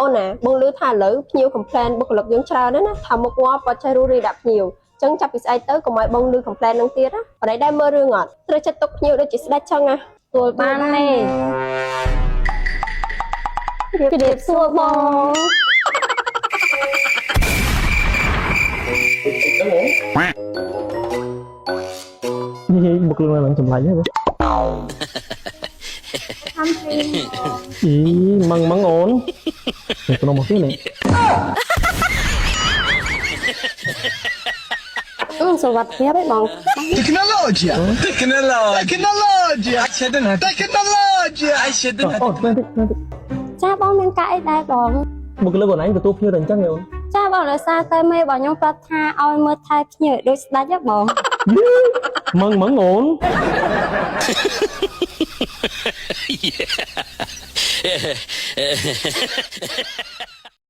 អូនណាបងលឺថាឥឡូវភ្ញៀវ complain បុគ្គលិកយើងច្រើនណាស់ណាថាមុខងាប់បាត់ចេះរੂរីដាក់ភ្ញៀវចឹងចាប់ពីស្អែកទៅកុំឲ្យបងលឺ complain នឹងទៀតណាបដិដែរមើលរឿងអត់ត្រូវចិត្តទុកភ្ញៀវដូចជាស្ដេចចឹងណាទួលបានទេជម្រាបសួរបងនេះបុគ្គលិកឡើងចម្លាញ់ហ្នឹងតាមព្រីអីម៉ងអូនក្នុងមកទៀតនេះសុវត្ថិភាពឯងបង Tecnologia. Asyadun អូមែនទេមែនទេ ចាបងមានការអីដែរបង បុគ្គលិកខ្លួនឯងទទួលភ្ញៀវតែអញ្ចឹងទេអូន ចាបងដោយសារតែមេរបស់ខ្ញុំប្រាប់ថាឲ្យមើលថែភ្ញៀវដូចស្ដេចហ៎បង ម៉ងអូន Yeah.